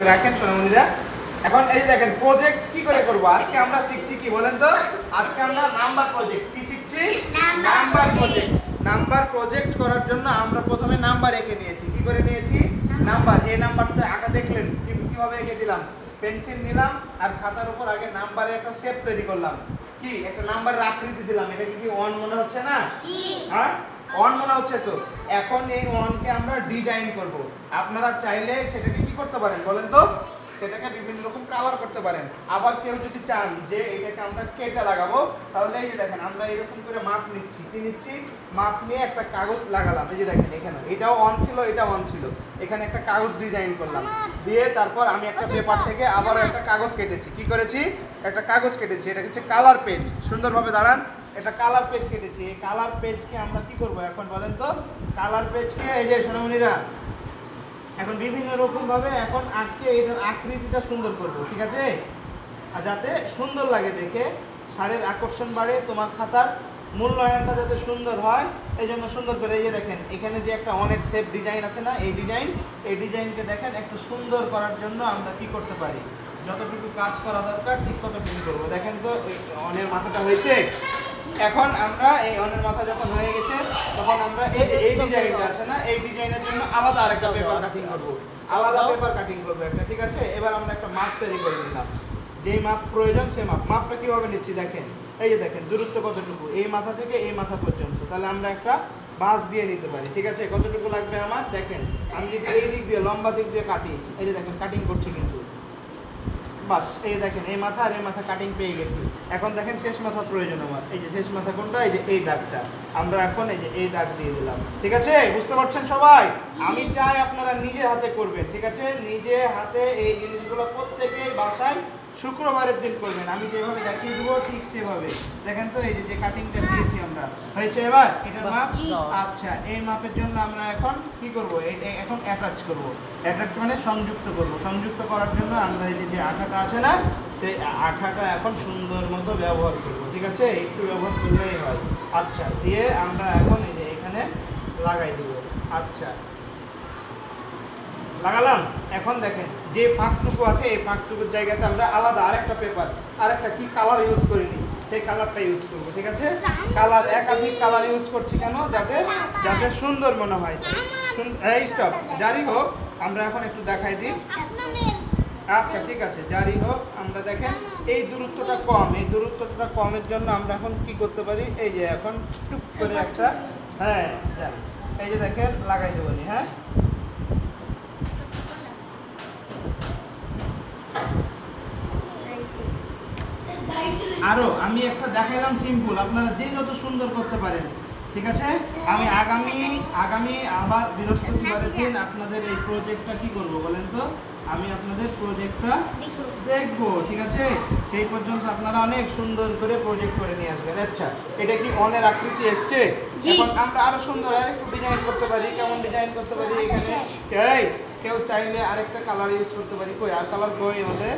রাখেন সোনামণিরা। এখন এই যে দেখেন প্রজেক্ট কি করে করব। আজকে আমরা শিখছি কি বলেন তো, আজকে আমরা নাম্বার প্রজেক্ট কি শিখছি, নাম্বার প্রজেক্ট। নাম্বার প্রজেক্ট করার জন্য আমরা প্রথমে নাম্বার এঁকে নিয়েছি। কি করে নিয়েছি, নাম্বার। এই নাম্বারটা আঁকা দেখলেন কিভাবে এঁকে দিলাম, পেন্সিল নিলাম আর খাতার উপর আগে নাম্বারের একটা শেপ তৈরি করলাম, কি একটা নাম্বারের আকৃতি দিলাম। এটা কি ওয়ান মনে হচ্ছে না? হ্যাঁ ওয়ান মনে হচ্ছে তো। এখন এই ওয়ানকে আমরা ডিজাইন করব। আপনারা চাইলে সেটাকে কি করতে পারেন বলেন তো, সেটাকে বিভিন্ন রকম কালার করতে পারেন। আবার কেউ যদি চান যে এটাকে আমরা কেটে লাগাবো, তাহলে এই যে দেখেন আমরা এরকম করে মাপ নিচ্ছি। কি নিচ্ছি, মাপ নিয়ে একটা কাগজ লাগালাম। এই যে দেখেন এখানে এটাও অন ছিল, এটা অন ছিল। এখানে একটা কাগজ ডিজাইন করলাম, দিয়ে তারপর আমি একটা পেপার থেকে আবারও একটা কাগজ কেটেছি। কি করেছি, একটা কাগজ কেটেছি। এটা হচ্ছে কালার পেজ। সুন্দরভাবে দাঁড়ান, একটা কালার পেজ কেটেছি। এই কালার পেজকে আমরা কি করব এখন বলেন তো, কালার পেজকে এই যে সোনামণিরা এখন বিভিন্ন রকম ভাবে এখন আঁকে এটার আকৃতিটা সুন্দর করব, ঠিক আছে? আর যাতে সুন্দর লাগে দেখে, শাড়ির আকর্ষণ বাড়ে, তোমার খাতার মূল্যায়নটা যাতে সুন্দর হয়, এই জন্য সুন্দর করে এই যে দেখেন এখানে যে একটা অনেক শেপ ডিজাইন আছে না, এই ডিজাইনকে দেখেন একটু সুন্দর করার জন্য আমরা কি করতে পারি, যতটুকু কাজ করা দরকার ঠিক ততটুকু করবো। দেখেন তো অনের মাথাটা হয়েছে। এখন আমরা এই অনের মাথা যখন হয়ে গেছে, তখন আমরা এই ডিজাইনটা আছে না, এই ডিজাইনের জন্য আলাদা আরেকটা পেপার কাটিং করব, আলাদা পেপার কাটিং করবো একটা, ঠিক আছে? এবার আমরা একটা মাপ তৈরি করে নিলাম, যেই মাপ প্রয়োজন সেই মাপটা কিভাবে নিচ্ছি দেখেন। এই যে দেখেন দূরত্ব কতটুকু, এই মাথা থেকে এই মাথা পর্যন্ত। তাহলে আমরা একটা বাস দিয়ে নিতে পারি, ঠিক আছে? কতটুকু লাগবে আমার দেখেন, আমি যদি এই দিক দিয়ে লম্বা দিক দিয়ে কাটি, এই যে দেখেন কাটিং করছি কিন্তু, বাস এই দেখেন এই মাথা আর এই মাথা কাটিং পেয়ে গেছি। এখন দেখেন শেষ মাথা প্রয়োজন আমার, এই যে শেষ মাথা কোনটা, এই যে এই দাগটা আমরা এখন এই যে এই দাগ দিয়ে দিলাম, ঠিক আছে? বুঝতে পারছেন সবাই? আমি চাই আপনারা নিজে হাতে করবেন, ঠিক আছে? নিজে হাতে এই জিনিসগুলো প্রত্যেকের বাসায় শুক্রবারের দিন করবেন। আমি যেভাবে দেখিয়ে দেবো ঠিক সেভাবে। দেখেন তো এই যে কাটিংটা দিয়েছি আমরা, হয়েছে? এবার এটার মাপ, আচ্ছা এই মাপের জন্য আমরা এখন কি করব, এটা এখন অ্যাটাচ করব। অ্যাটাচ মানে সংযুক্ত করব। সংযুক্ত করার জন্য আমরা এই যে আঠাটা আছে না, সেই আঠাটা এখন সুন্দর মতো ব্যবহার করব, ঠিক আছে? একটু ব্যবহার করলেই হয়। আচ্ছা দিয়ে আমরা এখন এই যে এখানে লাগাই দেব। আচ্ছা লাগালাম। এখন দেখেন যে ফাঁকটুকু আছে, এই ফাঁকটুকুর জায়গাতে আমরা আলাদা আরেকটা পেপার, আরেকটা কি কালার ইউজ করিনি, সেই কালারটা ইউজ করবো, ঠিক আছে? কালার একাধিক কালার ইউজ করছি কেন, যাতে যাতে সুন্দর মনে হয়। এই স্টপ, জারি হোক, আমরা এখন একটু দেখাই দিই। আচ্ছা ঠিক আছে, জারি হোক। আমরা দেখেন এই দূরত্বটা কম, এই দূরত্বটা কমের জন্য আমরা এখন কি করতে পারি, এই যে এখন টুক করে একটা, হ্যাঁ এই যে দেখেন লাগাই দেবনি। হ্যাঁ আরো আমি একটা দেখাইলাম সিম্পল, আপনারা যে যত সুন্দর করতে পারেন, ঠিক আছে? আমি আগামী আবার বৃহস্পতিবারের দিন আপনাদের এই প্রজেক্টটা কি করব বলেন তো, আমি আপনাদের প্রজেক্টটা দেখবো, ঠিক আছে? সেই পর্যন্ত আপনারা অনেক সুন্দর করে প্রজেক্ট করে নিয়ে আসবেন। আচ্ছা এটা কি অনের আকৃতি এসছে? এখন আমরা আরো সুন্দর আরেকটু ডিজাইন করতে পারি। কেমন ডিজাইন করতে পারি? এখানে কেউ চাইলে আরেকটা কালার ইউজ করতে পারি। কই আর কালার কই আমাদের?